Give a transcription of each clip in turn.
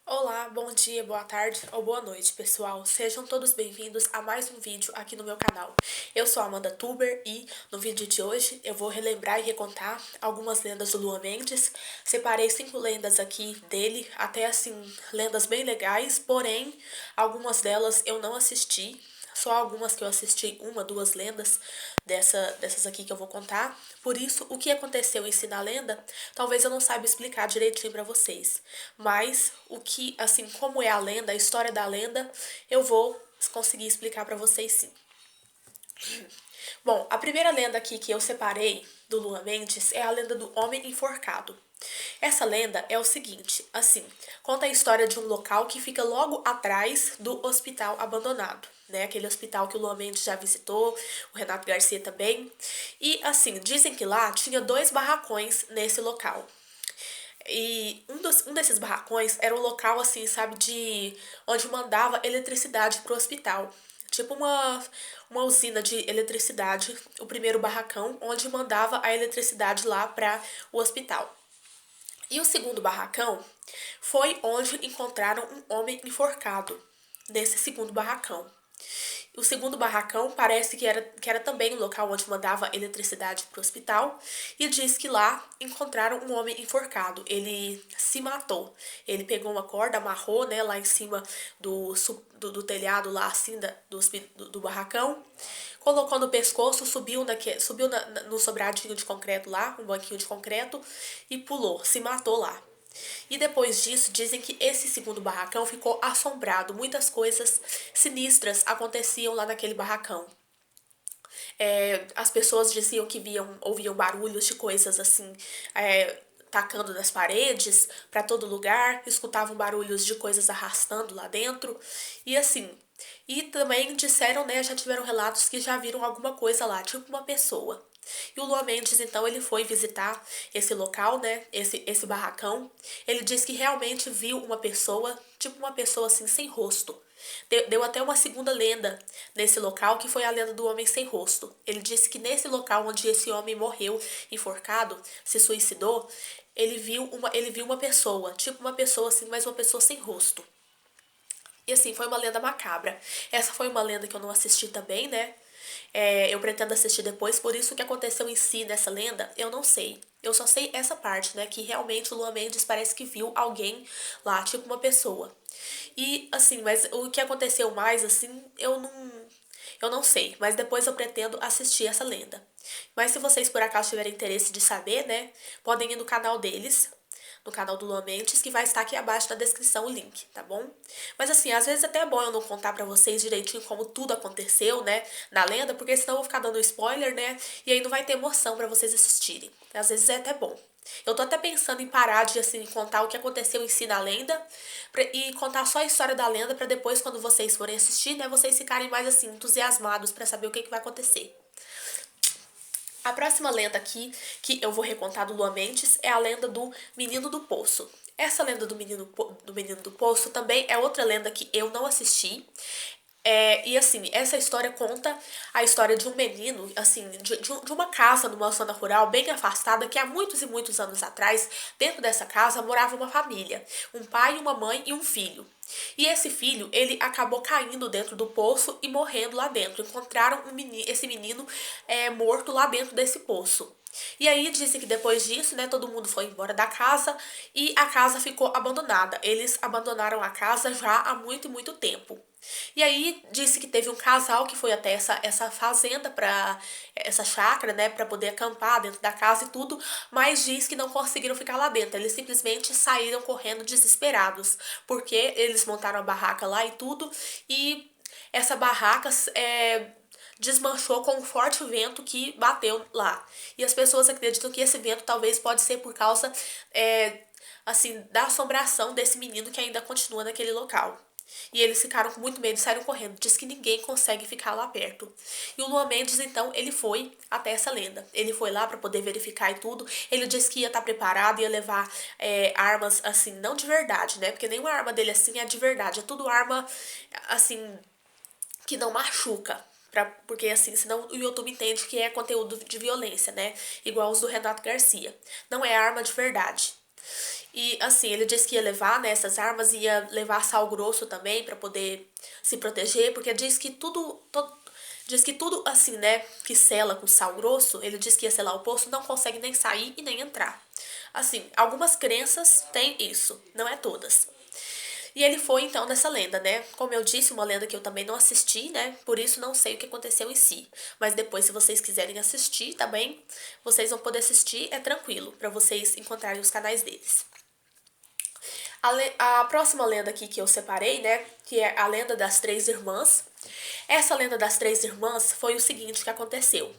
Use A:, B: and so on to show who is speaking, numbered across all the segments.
A: Olá, bom dia, boa tarde ou boa noite, pessoal. Sejam todos bem-vindos a mais um vídeo aqui no meu canal. Eu sou a Amanda Tuber e no vídeo de hoje eu vou relembrar e recontar algumas lendas do Luan Mendes. Separei 5 lendas aqui dele, até assim, lendas bem legais, porém, algumas delas eu não assisti. Só algumas que eu assisti, uma, duas lendas dessas aqui que eu vou contar. Por isso, o que aconteceu em si na lenda, talvez eu não saiba explicar direitinho pra vocês. Mas o que, assim, como é a lenda, a história da lenda, eu vou conseguir explicar pra vocês sim. Bom, a primeira lenda aqui que eu separei do Luan Mendes é a lenda do homem enforcado. Essa lenda é o seguinte, assim, conta a história de um local que fica logo atrás do hospital abandonado, né? Aquele hospital que o Luan Mendes já visitou, o Renato Garcia também. E, assim, dizem que lá tinha 2 barracões nesse local. E um desses barracões era um local, assim, sabe, de onde mandava eletricidade pro hospital. Tipo uma usina de eletricidade, o primeiro barracão, onde mandava a eletricidade lá para o hospital. E o segundo barracão foi onde encontraram um homem enforcado, nesse segundo barracão. O segundo barracão parece que era também o local onde mandava eletricidade para o hospital. E diz que lá encontraram um homem enforcado. Ele se matou. Ele pegou uma corda, amarrou, né, lá em cima do telhado, lá assim, do barracão. Colocou no pescoço, subiu no sobradinho de concreto lá, um banquinho de concreto, e pulou, se matou lá. E depois disso, dizem que esse segundo barracão ficou assombrado. Muitas coisas sinistras aconteciam lá naquele barracão. As pessoas diziam que ouviam barulhos de coisas assim, tacando nas paredes, para todo lugar, escutavam barulhos de coisas arrastando lá dentro. E assim, e também disseram, né, já tiveram relatos que já viram alguma coisa lá, tipo uma pessoa. E o Luan Mendes, então, ele foi visitar esse local, né, esse barracão. Ele disse que realmente viu uma pessoa, tipo uma pessoa assim, sem rosto. Deu até uma segunda lenda nesse local, que foi a lenda do homem sem rosto. Ele disse que nesse local onde esse homem morreu enforcado, se suicidou, ele viu uma pessoa, tipo uma pessoa assim, mas uma pessoa sem rosto. E assim, foi uma lenda macabra. Essa foi uma lenda que eu não assisti também, né? Eu pretendo assistir depois, por isso o que aconteceu em si nessa lenda, eu não sei. Eu só sei essa parte, né? Que realmente o Luan Mendes parece que viu alguém lá, tipo uma pessoa. E assim, mas o que aconteceu mais, assim, eu não sei. Mas depois eu pretendo assistir essa lenda. Mas se vocês por acaso tiverem interesse de saber, né? Podem ir no canal deles, no canal do Luan Mendes, que vai estar aqui abaixo na descrição o link, tá bom? Mas assim, às vezes até é bom eu não contar pra vocês direitinho como tudo aconteceu, né, na lenda, porque senão eu vou ficar dando spoiler, né, e aí não vai ter emoção pra vocês assistirem. Às vezes é até bom. Eu tô até pensando em parar de, assim, contar o que aconteceu em si na lenda e contar só a história da lenda pra depois, quando vocês forem assistir, né, vocês ficarem mais, assim, entusiasmados pra saber o que vai acontecer. A próxima lenda aqui, que eu vou recontar do Luan Mendes, é a lenda do Menino do Poço. Essa lenda do Menino do Poço também é outra lenda que eu não assisti. E assim, essa história conta a história de um menino, assim, de uma casa numa zona rural bem afastada, que há muitos e muitos anos atrás, dentro dessa casa, morava uma família. Um pai, uma mãe e um filho. E esse filho, ele acabou caindo dentro do poço e morrendo lá dentro. Encontraram esse menino morto lá dentro desse poço. E aí disse que depois disso, né, todo mundo foi embora da casa e a casa ficou abandonada. Eles abandonaram a casa já há muito e muito tempo. E aí disse que teve um casal que foi até essa fazenda, para essa chácara, né, para poder acampar dentro da casa e tudo, mas diz que não conseguiram ficar lá dentro. Eles simplesmente saíram correndo desesperados, porque eles montaram a barraca lá e tudo, e essa barraca desmanchou com um forte vento que bateu lá. E as pessoas acreditam que esse vento talvez pode ser por causa assim, da assombração desse menino que ainda continua naquele local. E eles ficaram com muito medo e saíram correndo. Diz que ninguém consegue ficar lá perto. E o Luan Mendes, então, ele foi até essa lenda. Ele foi lá para poder verificar e tudo. Ele disse que ia estar preparado, ia levar armas, assim, não de verdade, né? Porque nenhuma arma dele, assim, é de verdade. É tudo arma, assim, que não machuca. Porque assim, senão o YouTube entende que é conteúdo de violência, né? Igual os do Renato Garcia. Não é arma de verdade. E assim, ele disse que ia levar, né, essas armas, ia levar sal grosso também pra poder se proteger, porque diz que tudo assim, né, que sela com sal grosso, ele diz que ia selar o poço, não consegue nem sair e nem entrar. Assim, algumas crenças têm isso, não é todas. E ele foi então nessa lenda, né? Como eu disse, uma lenda que eu também não assisti, né? Por isso não sei o que aconteceu em si. Mas depois, se vocês quiserem assistir, tá bem? Vocês vão poder assistir, é tranquilo, pra vocês encontrarem os canais deles. A próxima lenda aqui que eu separei, né? Que é a lenda das três irmãs. Essa lenda das três irmãs foi o seguinte que aconteceu.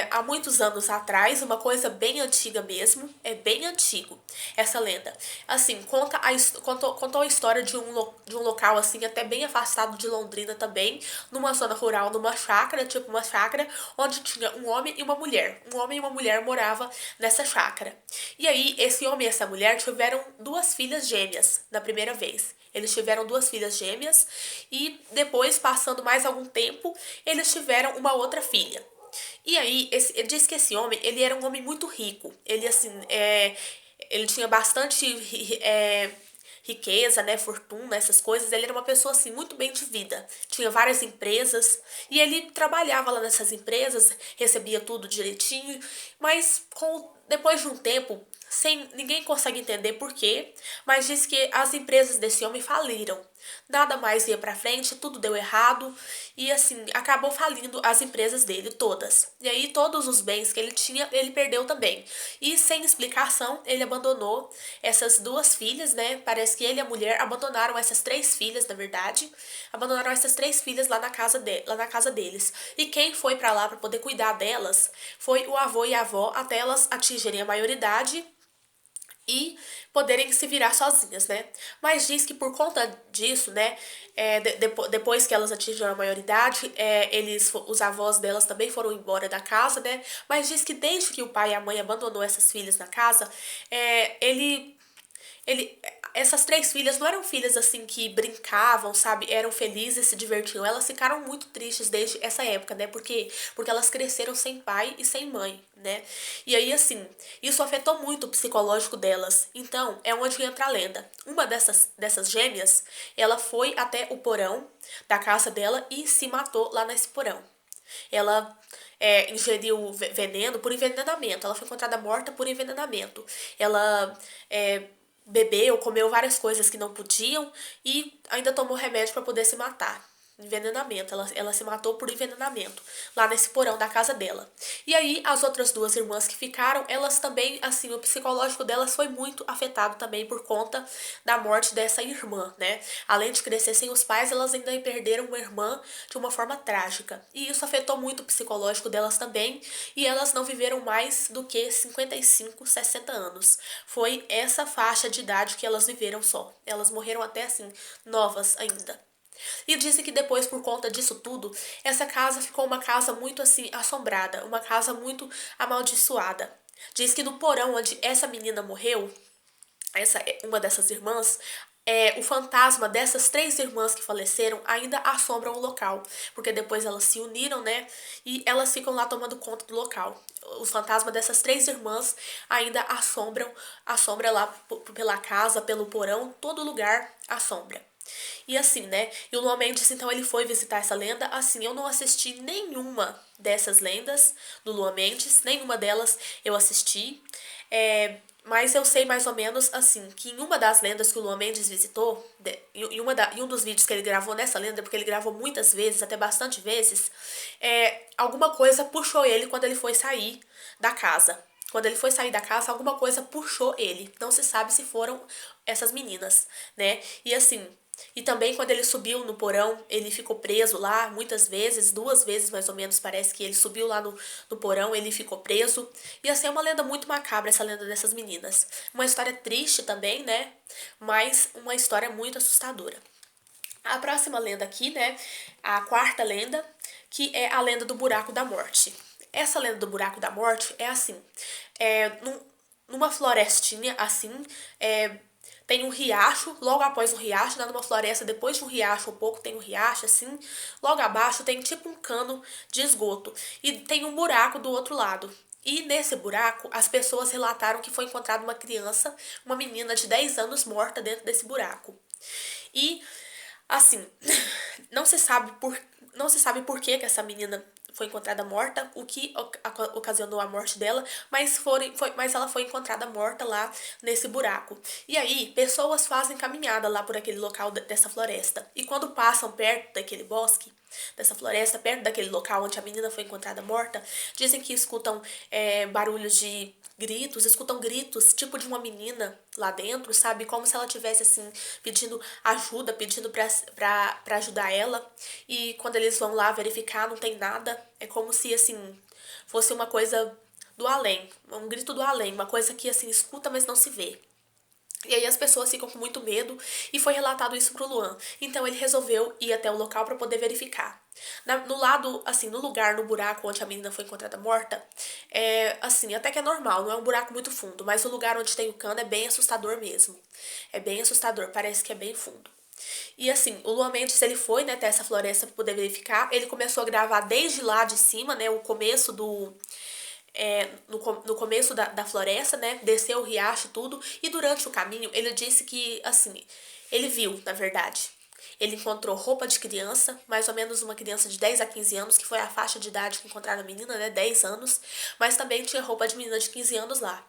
A: Há muitos anos atrás, uma coisa bem antiga mesmo, é bem antigo essa lenda. Assim, contou a história de um local assim até bem afastado de Londrina também, numa zona rural, numa chácara, tipo uma chácara, onde tinha um homem e uma mulher. Um homem e uma mulher moravam nessa chácara. E aí, esse homem e essa mulher tiveram duas filhas gêmeas na primeira vez. Eles tiveram duas filhas gêmeas e depois, passando mais algum tempo, eles tiveram uma outra filha. E aí, ele diz que esse homem, ele era um homem muito rico. Ele, assim, ele tinha bastante riqueza, né, fortuna, essas coisas. Ele era uma pessoa, assim, muito bem de vida. Tinha várias empresas e ele trabalhava lá nessas empresas, recebia tudo direitinho, mas depois de um tempo, sem ninguém consegue entender por quê, mas diz que as empresas desse homem faliram. Nada mais ia pra frente, tudo deu errado e assim, acabou falindo as empresas dele todas. E aí todos os bens que ele tinha, ele perdeu também. E sem explicação, ele abandonou essas duas filhas, né? Parece que ele e a mulher abandonaram essas três filhas, na verdade. Abandonaram essas três filhas lá lá na casa deles. E quem foi pra lá pra poder cuidar delas foi o avô e a avó até elas atingirem a maioridade e poderem se virar sozinhas, né? Mas diz que por conta disso, né, depois que elas atingiram a maioridade, os avós delas também foram embora da casa, né? Mas diz que desde que o pai e a mãe abandonou essas filhas na casa, ele, essas três filhas não eram filhas assim que brincavam, sabe? Eram felizes, se divertiam. Elas ficaram muito tristes desde essa época, né? Porque elas cresceram sem pai e sem mãe, né? E aí, assim, isso afetou muito o psicológico delas. Então, é onde entra a lenda. Uma dessas gêmeas, ela foi até o porão da casa dela e se matou lá nesse porão. Ela ingeriu veneno por envenenamento. Ela foi encontrada morta por envenenamento. Ela bebeu, comeu várias coisas que não podiam e ainda tomou remédio para poder se matar. Envenenamento. Ela se matou por envenenamento lá nesse porão da casa dela. E aí, as outras duas irmãs que ficaram, elas também, assim, o psicológico delas foi muito afetado também por conta da morte dessa irmã, né? Além de crescer sem os pais, elas ainda perderam uma irmã de uma forma trágica. E isso afetou muito o psicológico delas também. E elas não viveram mais do que 55, 60 anos. Foi essa faixa de idade que elas viveram só. Elas morreram até, assim, novas ainda. E disse que depois, por conta disso tudo, essa casa ficou uma casa muito assim assombrada, uma casa muito amaldiçoada. Diz que no porão onde essa menina morreu, uma dessas irmãs, o fantasma dessas três irmãs que faleceram ainda assombram o local, porque depois elas se uniram, né? E elas ficam lá tomando conta do local. O fantasma dessas três irmãs ainda assombra lá pela casa, pelo porão, todo lugar assombra. E assim, né? E o Luan Mendes, então, ele foi visitar essa lenda. Assim, eu não assisti nenhuma dessas lendas do Luan Mendes, nenhuma delas eu assisti. Mas eu sei mais ou menos, assim, que em uma das lendas que o Luan Mendes visitou, em um dos vídeos que ele gravou nessa lenda, porque ele gravou muitas vezes, até bastante vezes, alguma coisa puxou ele quando ele foi sair da casa. Quando ele foi sair da casa, alguma coisa puxou ele. Não se sabe se foram essas meninas, né? E assim, e também quando ele subiu no porão, ele ficou preso lá muitas vezes, duas vezes mais ou menos, parece que ele subiu lá no porão, ele ficou preso. E assim, é uma lenda muito macabra essa lenda dessas meninas. Uma história triste também, né? Mas uma história muito assustadora. A próxima lenda aqui, né? A quarta lenda, que é a lenda do buraco da morte. Essa lenda do buraco da morte é assim, numa florestinha assim, tem um riacho, logo após o riacho, né, numa floresta, depois de um riacho um pouco, tem um riacho assim, logo abaixo tem tipo um cano de esgoto e tem um buraco do outro lado. E nesse buraco, as pessoas relataram que foi encontrada uma criança, uma menina de 10 anos morta dentro desse buraco. E, assim, não se sabe por que essa menina foi encontrada morta, o que ocasionou a morte dela, mas ela foi encontrada morta lá nesse buraco. E aí, pessoas fazem caminhada lá por aquele local dessa floresta. E quando passam perto daquele bosque, dessa floresta, perto daquele local onde a menina foi encontrada morta, dizem que escutam barulhos de gritos, escutam gritos, tipo de uma menina lá dentro, sabe? Como se ela tivesse, assim, pedindo ajuda, pedindo pra ajudar ela. E quando eles vão lá verificar, não tem nada. É como se, assim, fosse uma coisa do além, um grito do além, uma coisa que, assim, escuta, mas não se vê. E aí as pessoas ficam com muito medo e foi relatado isso pro Luan. Então ele resolveu ir até o local para poder verificar. No lado, assim, no lugar, no buraco onde a menina foi encontrada morta, assim, até que é normal, não é um buraco muito fundo, mas o lugar onde tem o cano é bem assustador mesmo. É bem assustador, parece que é bem fundo. E assim, o Luan Mendes, ele foi, né, até essa floresta para poder verificar. Ele começou a gravar desde lá de cima, né, o começo no começo da floresta, né? Desceu o riacho e tudo. E durante o caminho, ele disse que, assim, ele viu, na verdade. Ele encontrou roupa de criança, mais ou menos uma criança de 10 a 15 anos, que foi a faixa de idade que encontraram a menina, né? 10 anos. Mas também tinha roupa de menina de 15 anos lá.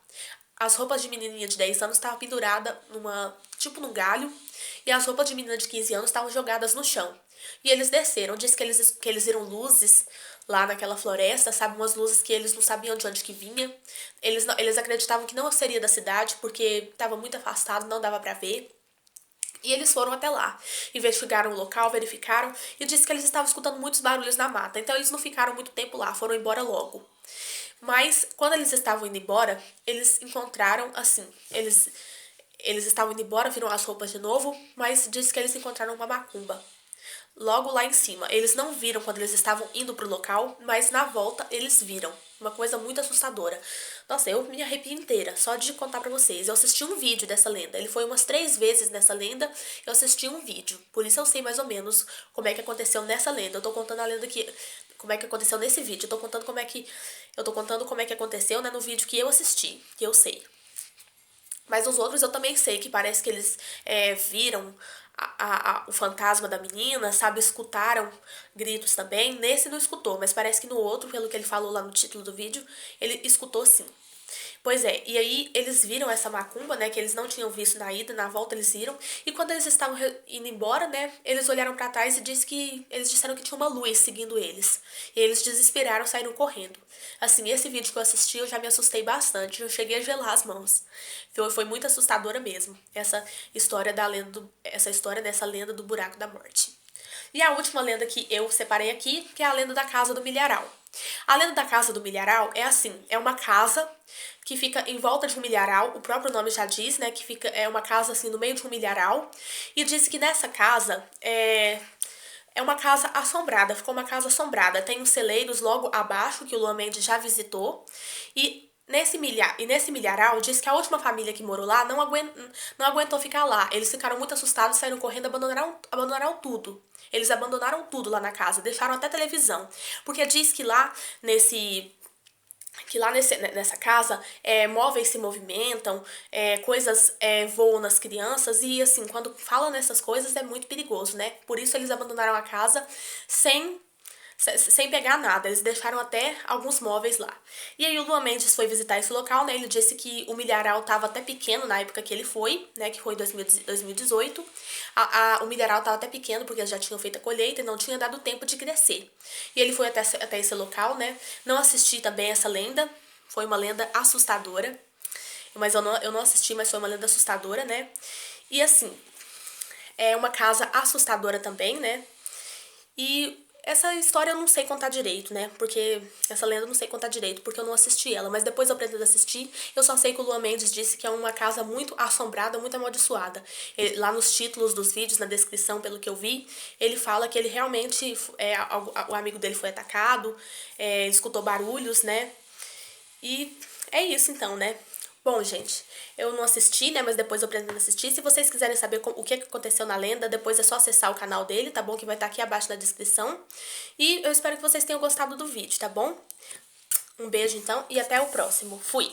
A: As roupas de menininha de 10 anos estavam penduradas tipo num galho. E as roupas de menina de 15 anos estavam jogadas no chão. E eles desceram. Diz que eles viram luzes lá naquela floresta, sabe? Umas luzes que eles não sabiam de onde que vinha. Eles acreditavam que não seria da cidade, porque estava muito afastado, não dava pra ver. E eles foram até lá, investigaram o local, verificaram e disse que eles estavam escutando muitos barulhos na mata. Então eles não ficaram muito tempo lá, foram embora logo. Mas quando eles estavam indo embora, eles encontraram, assim, eles estavam indo embora, viram as roupas de novo, mas disse que eles encontraram uma macumba logo lá em cima. Eles não viram quando eles estavam indo pro local, mas na volta eles viram. Uma coisa muito assustadora. Nossa, eu me arrepio inteira, só de contar pra vocês. Eu assisti um vídeo dessa lenda. Ele foi umas 3 vezes nessa lenda, eu assisti um vídeo. Por isso eu sei mais ou menos como é que aconteceu nessa lenda. Eu tô contando a lenda que... Como é que aconteceu nesse vídeo. Eu tô contando como é que... Eu tô contando como é que aconteceu, né, no vídeo que eu assisti, que eu sei. Mas os outros eu também sei que parece que eles viram o fantasma da menina, sabe? Escutaram gritos também. Nesse não escutou, mas parece que no outro, pelo que ele falou lá no título do vídeo, ele escutou sim. Pois é, e aí eles viram essa macumba, né, que eles não tinham visto na ida, na volta eles viram, e quando eles estavam indo embora, né, eles olharam pra trás e eles disseram que tinha uma luz seguindo eles. E eles desesperaram, saíram correndo. Assim, esse vídeo que eu assisti, eu já me assustei bastante, eu cheguei a gelar as mãos. Foi muito assustadora mesmo, essa história dessa lenda do buraco da morte. E a última lenda que eu separei aqui, que é a lenda da Casa do Milharal. A lenda da Casa do Milharal é assim, é uma casa que fica em volta de um milharal, o próprio nome já diz, né, que é uma casa assim no meio de um milharal, e diz que nessa casa é uma casa assombrada, ficou uma casa assombrada. Tem os celeiros logo abaixo, que o Luan Mendes já visitou, e nesse milharal, diz que a última família que morou lá não aguentou ficar lá. Eles ficaram muito assustados, saíram correndo, abandonaram tudo. Eles abandonaram tudo lá na casa, deixaram até televisão. Porque diz que nessa casa, móveis se movimentam, coisas voam nas crianças e, assim, quando falam nessas coisas é muito perigoso, né? Por isso eles abandonaram a casa sem pegar nada, eles deixaram até alguns móveis lá. E aí o Luan Mendes foi visitar esse local, né? Ele disse que o milharal estava até pequeno na época que ele foi, né? Que foi em 2018. O milharal estava até pequeno porque eles já tinham feito a colheita e não tinha dado tempo de crescer. E ele foi até esse local, né? Não assisti também essa lenda, foi uma lenda assustadora. Mas eu não assisti, mas foi uma lenda assustadora, né? E assim, é uma casa assustadora também, né? E essa história eu não sei contar direito, né? Porque essa lenda eu não sei contar direito, porque eu não assisti ela. Mas depois eu pretendo assistir. Eu só sei que o Luan Mendes disse que é uma casa muito assombrada, muito amaldiçoada. Lá nos títulos dos vídeos, na descrição, pelo que eu vi, ele fala que ele realmente, o amigo dele foi atacado, escutou barulhos, né? E é isso então, né? Bom, gente, eu não assisti, né, mas depois eu pretendo assistir. Se vocês quiserem saber o que aconteceu na lenda, depois é só acessar o canal dele, tá bom? Que vai estar aqui abaixo na descrição. E eu espero que vocês tenham gostado do vídeo, tá bom? Um beijo então e até o próximo. Fui!